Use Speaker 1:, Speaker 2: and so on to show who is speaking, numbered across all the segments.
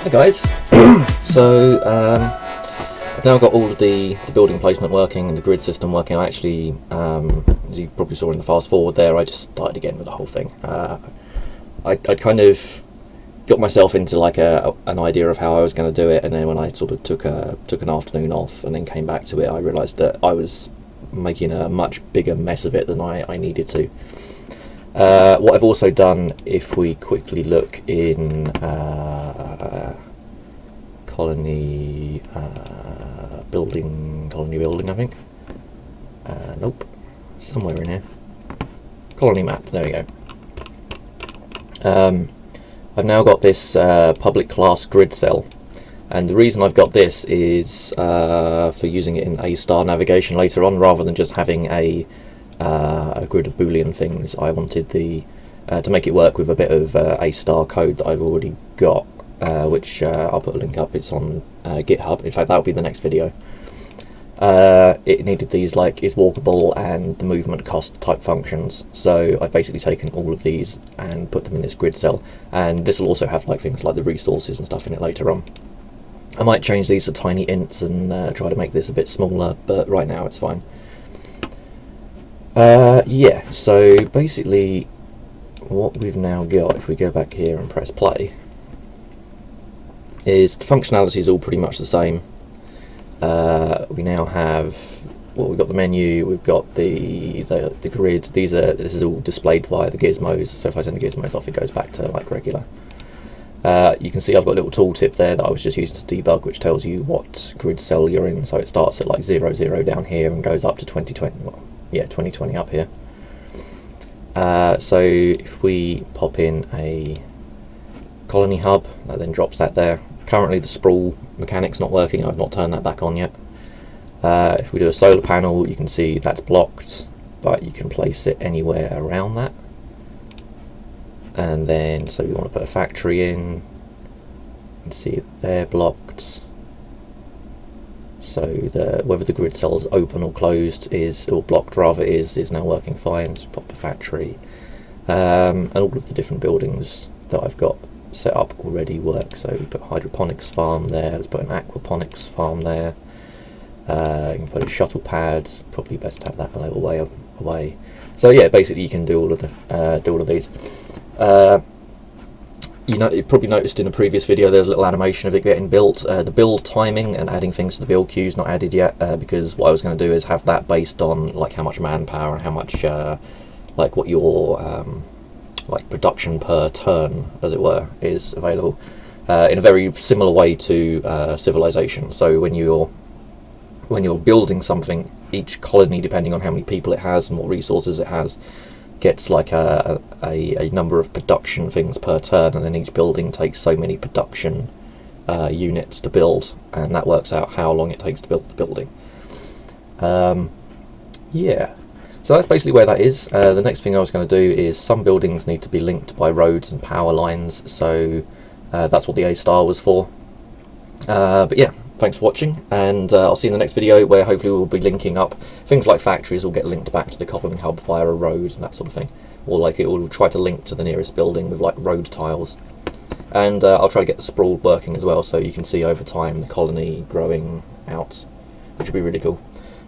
Speaker 1: Hi guys. So I've now got all of the building placement working and the grid system working. I actually, as you probably saw in the fast forward there, I just started again with the whole thing. I kind of got myself into like an idea of how I was going to do it, and then when I sort of took an afternoon off and then came back to it, I realised that I was making a much bigger mess of it than I needed to. What I've also done, if we quickly look in colony building, I think. Nope, somewhere in here. Colony map. There we go. I've now got this public class grid cell, and the reason I've got this is for using it in A-star navigation later on, rather than just having a grid of Boolean things. I wanted to make it work with a bit of A-star code that I've already got, which I'll put a link up. It's on GitHub. In fact, that'll be the next video. It needed these like is walkable and the movement cost type functions, so I've basically taken all of these and put them in this grid cell, and this will also have like things like the resources and stuff in it later on. I might change these to tiny ints and try to make this a bit smaller, but right now it's fine. Yeah, so basically what we've now got, if we go back here and press play, is the functionality is all pretty much the same. We now have, well, we've got the menu, we've got the grid. This is all displayed via the gizmos, so if I turn the gizmos off, it goes back to like regular. You can see I've got a little tooltip there that I was just using to debug, which tells you what grid cell you're in. So it starts at like 0, 0 down here and goes up to 2020. Well, yeah, 2020 up here. So if we pop in a colony hub, that then drops that there. Currently the sprawl mechanic's not working, I've not turned that back on yet. If we do a solar panel, you can see that's blocked, but you can place it anywhere around that. And then, so we want to put a factory in, and see they're blocked. So whether the grid cell's open or closed or blocked rather is now working fine. So pop a factory, and all of the different buildings that I've got set up already work. So we put hydroponics farm there, let's put an aquaponics farm there. You can put a shuttle pad, probably best to have that a little way away. So yeah, basically you can do all of these. You probably noticed in a previous video there's a little animation of it getting built. The build timing and adding things to the build queue is not added yet, because what I was going to do is have that based on like how much manpower and how much like what your like production per turn, as it were, is available, in a very similar way to civilization. So when you're building something, each colony, depending on how many people it has and what resources it has, gets like a number of production things per turn, and then each building takes so many production units to build, and that works out how long it takes to build the building. Yeah, so that's basically where that is. The next thing I was going to do is some buildings need to be linked by roads and power lines, so that's what the A-star was for. But yeah, thanks for watching, and I'll see you in the next video, where hopefully we'll be linking up things like factories will get linked back to the colony hub via a road and that sort of thing, or like it will try to link to the nearest building with like road tiles. And I'll try to get the sprawl working as well, so you can see over time the colony growing out, which would be really cool.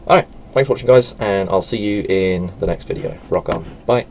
Speaker 1: Alright, thanks for watching guys, and I'll see you in the next video. Rock on. Bye.